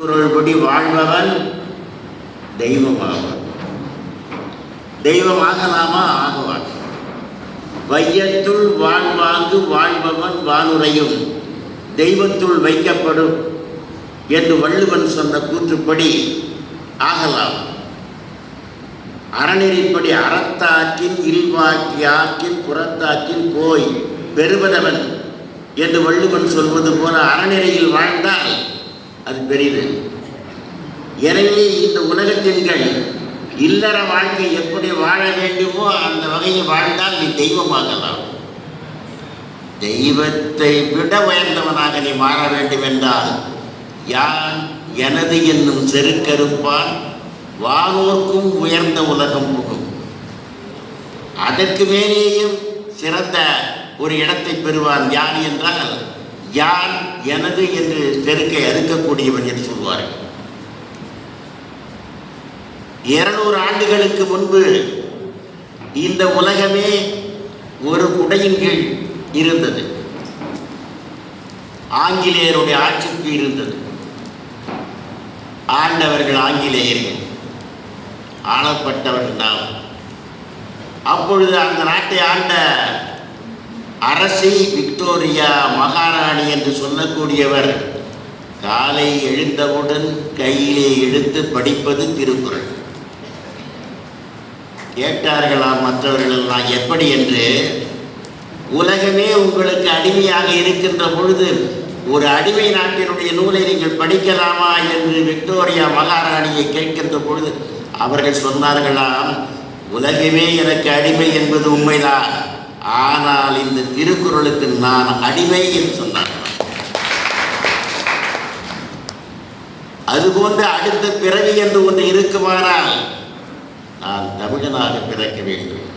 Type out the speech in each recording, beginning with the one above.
பொருள்படி வாழ்பவன் தெய்வமாவான். தெய்வமாகலாமா? ஆகுவான். வையத்துள் வாழ்வாங்கு வாழ்பவன் வானுரையும் தெய்வத்துள் வைக்கப்படும் என்று வள்ளுவன் சொன்ன கூற்றுப்படி ஆகலாம். அறநெறிப்படி அறத்தாக்கின் இல்வாக்கியாக்கின் புறத்தாக்கின் போய் பெறுவதவன் என்று வள்ளுவன் சொல்வது போல அறநெறியில் வாழ்ந்தால் அது பெரியது. எனவே இந்த உலகத்தின்கள் இல்லற வாழ்க்கை எப்படி வாழ வேண்டுமோ அந்த வகையில் வாழ்ந்தால் நீ தெய்வமாகலாம். தெய்வத்தை விட உயர்ந்தவனாக நீ மாற வேண்டும் என்றால் யான் எனது என்னும் செருக்கறுப்பான் வானோர்க்கும் உயர்ந்த உலகம் புகும். அதற்கு மேலேயும் சிறந்த ஒரு இடத்தை பெறுவான். யான் என்றால் யான் எனது என்று செருக்கை அறுக்கக்கூடியவன் என்று சொல்வார்கள். 200 ஆண்டுகளுக்கு முன்பு இந்த உலகமே ஒரு குடையின் கீழ் இருந்தது. ஆங்கிலேயருடைய ஆட்சிக்கு இருந்தது. ஆண்டவர்கள் ஆங்கிலேயர்கள், ஆளப்பட்டவர்கள் நாம். அப்பொழுது அந்த நாட்டை ஆண்ட அரசி விக்டோரியா மகாராணி என்று சொல்லக்கூடியவர் காலை எழுந்தவுடன் கையிலே எடுத்து படிப்பது திருக்குறள். கேட்டார்களாம் மற்றவர்களெல்லாம், எப்படி என்று? உலகமே உங்களுக்கு அடிமையாக இருக்கின்ற பொழுது ஒரு அடிமை நாட்டினுடைய நூலை நீங்கள் படிக்கலாமா என்று விக்டோரியா மகாராணியை கேட்கின்ற பொழுது அவர்கள் சொன்னார்களாம், உலகமே எனக்கு அடிமை என்பது உண்மைதான், ஆனால் இந்த திருக்குறளுக்கு நான் அடிமை என்று சொன்னார். அதுபோன்ற அடுத்த பிறவி என்று ஒன்று இருக்குமானால் நான் தமிழனாக பிறக்க வேண்டும்.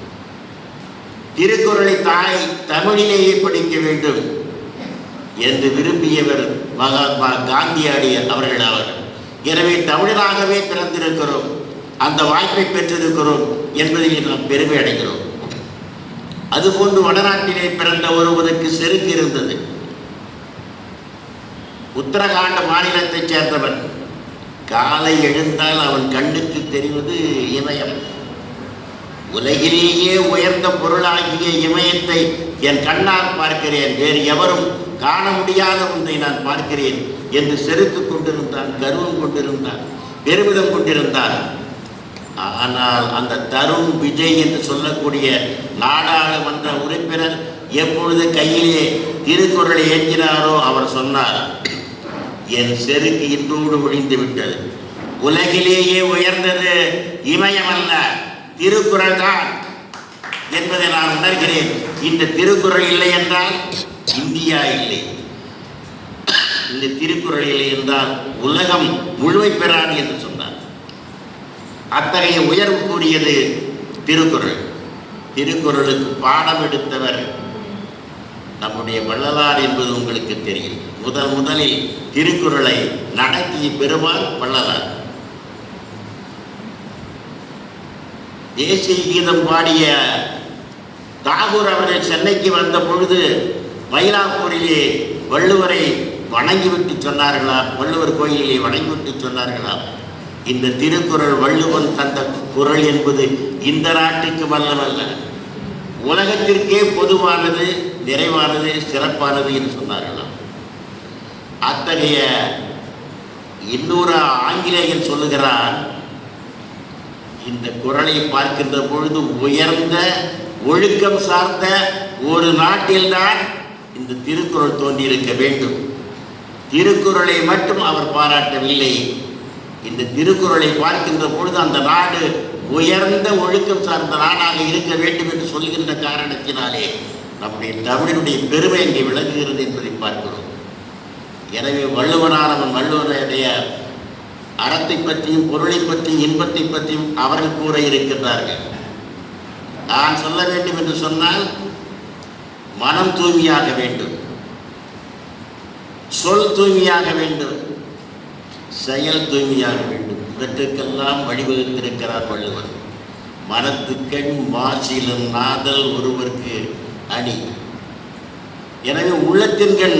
திருக்குறளை தாய் தமிழிலேயே படிக்க வேண்டும் என்று விரும்பியவர் மகாத்மா காந்தியடிகள் அவர்கள் அவர்கள். எனவே தமிழனாகவே பிறந்திருக்கிறோம், அந்த வாய்ப்பை பெற்றிருக்கிறோம் என்பதில் நாம் பெருமை அடைகிறோம். அதுபோன்று வடநாட்டிலே பிறந்த ஒருவருக்கு செருக்கு இருந்தது. உத்தரகாண்ட் மாநிலத்தைச் சேர்ந்தவன். காலை எழுந்தால் அவன் கண்ணுக்கு தெரிவது இமயம். உலகிலேயே உயர்ந்த பொருளாகிய இமயத்தை என் கண்ணால் பார்க்கிறேன், வேறு எவரும் காண முடியாத ஒன்றை நான் பார்க்கிறேன் என்று செருக்கு கொண்டிருந்தான், கர்வம் கொண்டிருந்தான், பெருமிதம் கொண்டிருந்தான். ஆனால் அந்த தருண் விஜய் என்று சொல்லக்கூடிய நாடாளுமன்ற உறுப்பினர் எப்பொழுது கையிலே திருக்குறளை ஏற்றினாரோ அவர் சொன்னார், என் செருக்கு இன்றோடு ஒழிந்து விட்டது. உலகிலேயே உயர்ந்தது இமயம் அல்ல, திருக்குறள் தான் என்பதை நான் உணர்கிறேன். இந்த திருக்குறள் இல்லை என்றால் இந்தியா இல்லை, இந்த திருக்குறள் இல்லை என்றால் உலகம் முழுமை பெறாது என்று சொன்னார். அத்தகைய உயர்வு கூறியது திருக்குறள். திருக்குறளுக்கு பாடம் எடுத்தவர் நம்முடைய வள்ளலார் என்பது உங்களுக்கு தெரியும். முதலில் திருக்குறளை நடத்திய பெருமாள் வள்ளலார். தேசிய கீதம் பாடிய தாகூர் அவர்கள் சென்னைக்கு வந்த பொழுது மயிலாப்பூரிலே வள்ளுவரை வணங்கிவிட்டு சொன்னார்களாம், வள்ளுவர் கோயிலிலே வணங்கிவிட்டு சொன்னார்களாம், இந்த திருக்குறள் வள்ளுவன் தந்த குறள் என்பது இந்த நாட்டுக்கு வல்லமல்ல, உலகத்திற்கே பொதுவானது, நிறைவானது, சிறப்பானது என்று சொன்னார்களாம். அத்தகைய இன்னொரு ஆங்கிலேயன் சொல்லுகிறான், இந்த குறளை பார்க்கின்ற பொழுது உயர்ந்த ஒழுக்கம் சார்ந்த ஒரு நாட்டில்தான் இந்த திருக்குறள் தோன்றியிருக்க வேண்டும். திருக்குறளை மட்டும் அவர் பாராட்டவில்லை. இந்த திருக்குறளை பார்க்கின்ற பொழுது அந்த நாடு உயர்ந்த ஒழுக்கம் சார்ந்த நாடாக இருக்க வேண்டும் என்று சொல்கின்ற காரணத்தினாலே நம்முடைய தமிழனுடைய பெருமை இங்கே விளங்குகிறது என்பதை பார்க்கிறோம். எனவே வள்ளுவனானவன் வள்ளுவனுடைய அறத்தை பற்றியும் பொருளை பற்றியும் இன்பத்தை பற்றியும் அவர்கள் கூற இருக்கின்றார்கள். நான் சொல்ல வேண்டும் என்று சொன்னால் மனம் தூய்மையாக வேண்டும், சொல் தூய்மையாக வேண்டும், செயல் தூய்மையாக வேண்டும். இவற்றுக்கெல்லாம் வழிவகுத்திருக்கிறார் வள்ளுவர். மனத்துக்கண் மாசிலும் நாதல் ஒருவருக்கு அணி. எனவே உள்ளத்தின்கண்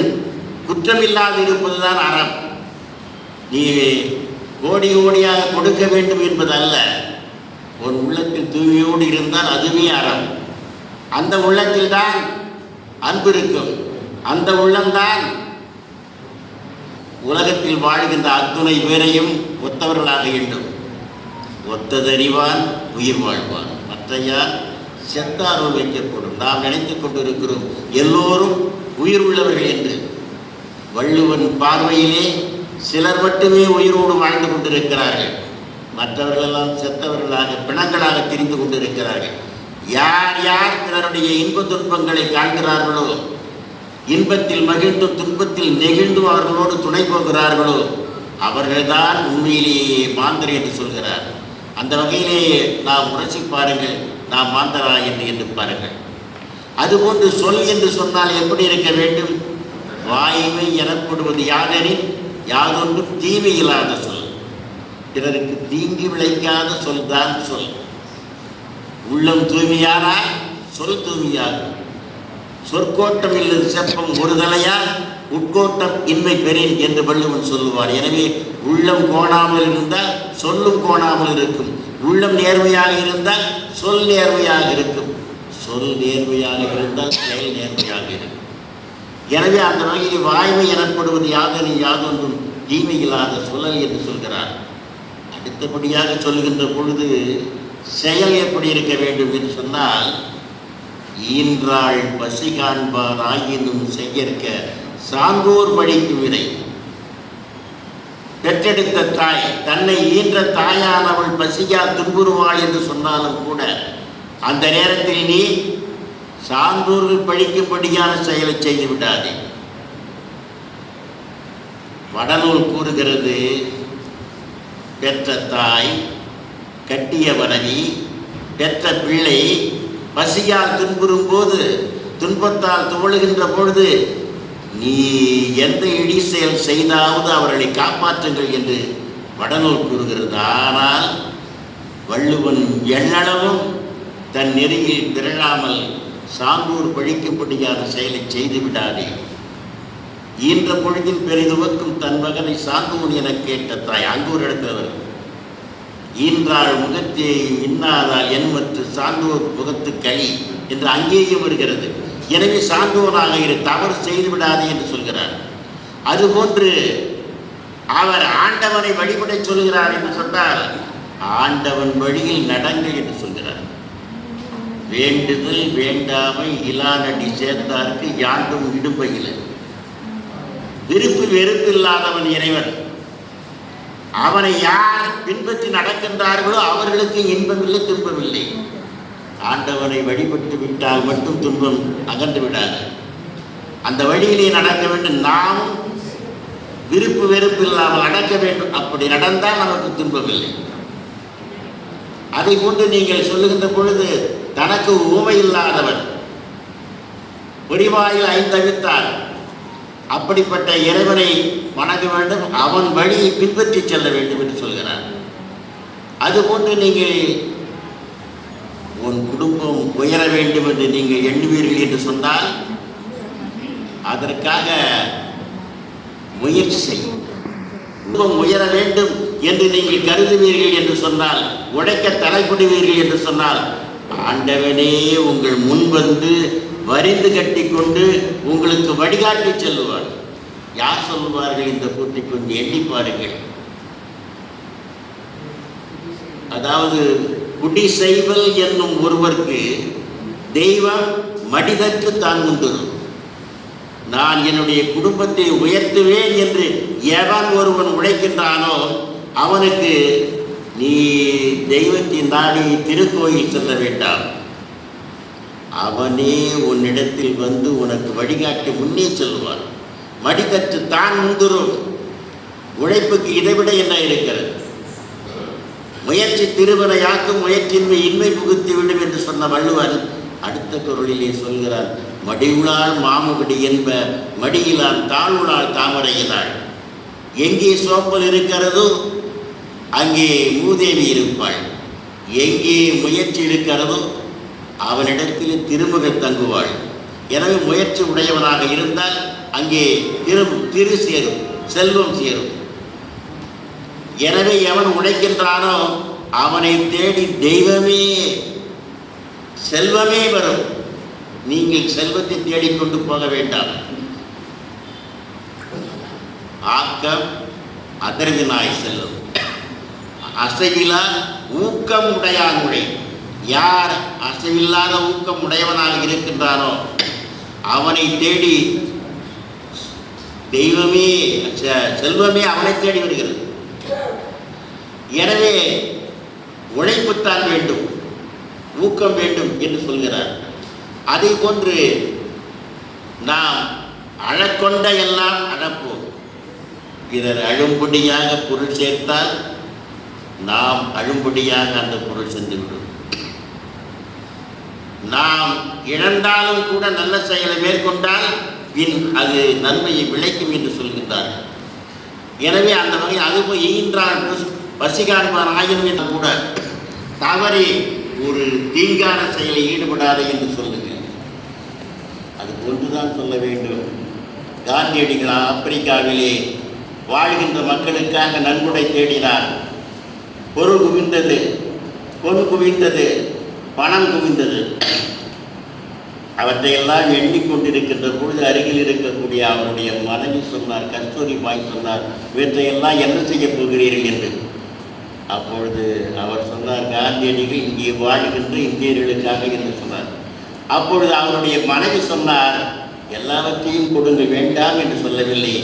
குற்றமில்லாது இருப்பதுதான் அறம். நீ கோடி கோடியாக கொடுக்க வேண்டும் என்பதல்ல. ஒரு உள்ளத்தில் தூய்மையோடு இருந்தால் அதுவே அறம். அந்த உள்ளத்தில் தான் அன்பு இருக்கும். அந்த உள்ளம்தான் உலகத்தில் வாழ்கின்ற அத்துணை பேரையும் ஒத்தவர்களாக வேண்டும். ஒத்ததறிவான் உயிர் வாழ்வான், மற்றையார் செத்தாரோடு வைக்கப்படும். நாம் நினைத்துக் கொண்டிருக்கிறோம் எல்லோரும் உயிர் உள்ளவர்கள் என்று. வள்ளுவன் பார்வையிலே சிலர் மட்டுமே உயிரோடு வாழ்ந்து கொண்டிருக்கிறார்கள். மற்றவர்களெல்லாம் செத்தவர்களாக பிணங்களாக திரிந்து கொண்டிருக்கிறார்கள். யார் யார் பிறருடைய இன்ப துன்பங்களை காண்கிறார்களோ, இன்பத்தில் மகிழ்ந்து துன்பத்தில் நெகிழ்ந்து அவர்களோடு துணை போகிறார்களோ, அவர்கள்தான் உண்மையிலேயே மாந்தர் என்று சொல்கிறார். அந்த வகையிலே நாம் உணர்ச்சி பாருங்கள், நாம் மாந்தரா என்று பாருங்கள். அதுபோன்று சொல் என்று சொன்னால் எப்படி இருக்க வேண்டும்? வாய்மை எனப்படுவது யாதெனில் யாதொன்றும் தீமை இல்லாத சொல், பிறருக்கு தீங்கு விளைக்காத சொல் தான் சொல். உள்ளம் தூய்மையானால் சொல் தூய்மையாகும். சொற்கோட்டம் இல்லது செப்பம் ஒரு தலையால் உட்கோட்டம் இன்மை பெறின் என்று வள்ளுவன் சொல்லுவார். எனவே உள்ளம் கோணாமல் இருந்தால் சொல்லும் கோணாமல் இருக்கும். உள்ளம் நேர்மையாக இருந்தால் சொல் நேர்மையாக இருக்கும். சொல் நேர்மையாக இருந்தால் செயல் நேர்மையாக இருக்கும். எனவே அந்த வகையில் வாய்மை எனப்படுவது யாதெனில் யாதொன்றும் தீமை இல்லாத சொல்லல் என்று சொல்கிறார். அடுத்தபடியாக சொல்கின்ற பொழுது செயல் எப்படி இருக்க வேண்டும் என்று சொன்னால், ஈன்றாள் பசி காண்பார் ஆயினும் செய்யற்க சான்றோர் பழிக்கும் விதை. பெற்றெடுத்த தாய், தன்னை ஈன்ற தாயானவள் பசியால் துன்புறுவாள் என்று சொன்னாலும் கூட அந்த நேரத்தில் நீ சான்றோர்கள் பழிக்கும்படியான செயலை செய்து விடாதே. வடநூல் கூறுகிறது, பெற்ற தாய், கட்டிய மனைவி, பெற்ற பிள்ளை பசியால் துன்புறும் போது, துன்பத்தால் துவழுகின்ற பொழுது நீ எந்த இடி செயல் செய்தாவது அவர்களை காப்பாற்றுங்கள் என்று வடநூல் கூறுகிறது. ஆனால் வள்ளுவன் எண்ணளவும் தன் நெறியில் திரளாமல் சான்றோர் பழிக்கும்படியான செயலை செய்து விடாதே. ஈன்ற பொழுதில் பெரிதுவக்கும் தன் மகனை சான்றோன் என கேட்ட தாய். அங்கு ஒரு இடத்துல ஈன்றாள் முகத்தே இன்னாதால் என்மற்று சான்றோர் முகத்து களி என்று அங்கேயும் வருகிறது. எனவே சான்றோனாக இரு, தவறு செய்து விடாதே என்று சொல்கிறார். அதுபோன்று அவர் ஆண்டவனை வழிபட சொல்கிறார் என்று சொன்னால் ஆண்டவன் வழியில் நடங்கள் என்று சொல்கிறார். வேண்டுதல் வேண்டாமை இலானடி சேர்ந்தார்க்கு யாண்டும் இடும்பையில். விருப்பு வெறுப்பு இல்லாதவன் இறைவன். அவனை யார் பின்பற்றி நடக்கின்றார்களோ அவர்களுக்கு இன்பமில்லை துன்பமில்லை. ஆண்டவனை வழிபட்டு விட்டால் மட்டும் துன்பம் அகன்று விடாது. அந்த வழியிலே நடக்க வேண்டும். நாம் விருப்பு வெறுப்பு இல்லாமல் நடக்க வேண்டும். அப்படி நடந்தால் நமக்கு துன்பமில்லை. அதை போன்று நீங்கள் சொல்லுகின்ற பொழுது, தனக்கு ஊமை இல்லாதவன், பொறிவாயில் ஐந்தவித்தார், அப்படிப்பட்ட இறைவனை வணங்க வேண்டும், அவன் வழியை பின்பற்றி செல்ல வேண்டும் என்று சொல்கிறார். அதுபோன்று நீங்கள் உன் குடும்பம் உயர வேண்டும் என்று நீங்கள் எண்ணுவீர்கள் என்று சொன்னால் அதற்காக முயற்சி செய்யும். குடும்பம் உயர வேண்டும் என்று நீங்கள் கருதுவீர்கள் என்று சொன்னால், உடைக்க தலைப்படுவீர்கள் என்று சொன்னால், ஆண்டவனே உங்கள் முன் வந்து வரிந்து கட்டி கொண்டு உங்களுக்கு வழிகாட்டி செல்லுவார். யார் சொல்லுவார்கள் இந்த கூட்டி கொஞ்சம் எண்ணி பாருங்கள். அதாவது குடி செய்வல் என்னும் ஒருவருக்கு தெய்வம் மடிதற்கு தான் முந்துரும். நான் என்னுடைய குடும்பத்தை உயர்த்துவேன் என்று எவன் ஒருவன் உழைக்கின்றானோ அவனுக்கு நீ தெய்வத்தின் நாடி திருக்கோயில் செல்ல வேண்டாம். அவனே உன்னிடத்தில் வந்து உனக்கு வழிகாட்டி முன்னே செல்வான். மடிதற்று தான் முந்துரும். உழைப்புக்கு இதைவிட என்ன இருக்கிறது? முயற்சி திருவரையாக்கும், முயற்சியின்மை இன்மை புகுத்தி விடும் என்று சொன்ன வள்ளுவன் அடுத்த குறளிலே சொல்கிறார், மடியுளால் மாமுகடி என்ப மடியிலால் தாழ்வுளால் தாமரையினாள். எங்கே சோம்பல் இருக்கிறதோ அங்கே மூதேவி இருப்பாள். எங்கே முயற்சி இருக்கிறதோ அவனிடத்தில் திருமகள் தங்குவாள். எனவே முயற்சி உடையவனாக இருந்தால் அங்கே திரு சேரும், செல்வம் சேரும். எனவே எவன் உழைக்கின்றானோ அவனை தேடி தெய்வமே செல்வமே வரும். நீங்கள் செல்வத்தை தேடிக்கொண்டு போக வேண்டாம். ஆக்கம் அதர்வினாய் செல்லும், அசைவிலா ஊக்கம் உடையான் உடை. யார் அசைவில்லாத ஊக்கம் உடையவனாக இருக்கின்றானோ அவனை தேடி தெய்வமே செல்வமே அவனை தேடி வருகிறது. எனவே உழைப்புத்தான் வேண்டும், ஊக்கம் வேண்டும் என்று சொல்கிறார். அதை போன்று நாம் அழக்கொண்ட எல்லாம் அழப்போம். பிறர் அழும்படியாக பொருள் சேர்த்தால் நாம் அழும்படியாக அந்த பொருள் சென்றுவிடும். நாம் இழந்தாலும் கூட நல்ல செயலை மேற்கொண்டால் பின் அது நன்மையை விளைக்கும் என்று சொல்கின்றார். எனவே அந்த வகை அதுபோல் ஈன்றான் பசிகாண்பான் ஆயினும் என்று கூட தவறி ஒரு தீங்கான செயலை ஈடுபடாது என்று சொல்லுங்க. அது ஒன்றுதான் சொல்ல வேண்டும். காந்தியடிகள் ஆப்பிரிக்காவிலே வாழ்கின்ற மக்களுக்காக நன்கொடை தேடினார். பொருள் குவிந்தது, பொன் குவிந்தது, பணம் குவிந்தது. அவற்றையெல்லாம் எண்ணிக்கொண்டிருக்கின்ற பொழுது அருகில் இருக்கக்கூடிய அவருடைய மனைவி சொன்னார், கஸ்தூரிபாய் சொன்னார், இவற்றையெல்லாம் என்ன செய்ய போகிறீர்கள் என்று. அப்பொழுது அவர் சொன்னார், காந்தியடிகள் இங்கே வாழ்கின்ற இந்தியர்களுக்காக என்று சொன்னார். அப்பொழுது அவருடைய மனைவி சொன்னார், எல்லாவற்றையும் கொடுங்க, வேண்டாம் என்று சொல்லவில்லை,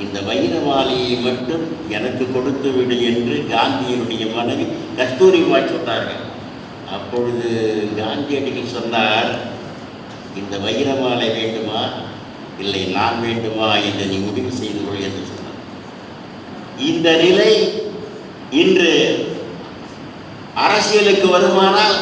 இந்த வைர மாலையை மட்டும் எனக்கு கொடுத்து விடு என்று காந்தியினுடைய மனைவி கஸ்தூரிபாய் சொன்னார்கள். அப்பொழுது காந்தியடிகள் சொன்னார், இந்த வைர மாலை வேண்டுமா இல்லை நான் வேண்டுமா என்று நீ முடிவு செய்து கொள் என்று சொன்னார். இந்த நிலை இன்று அரசியலுக்கு வருமானால்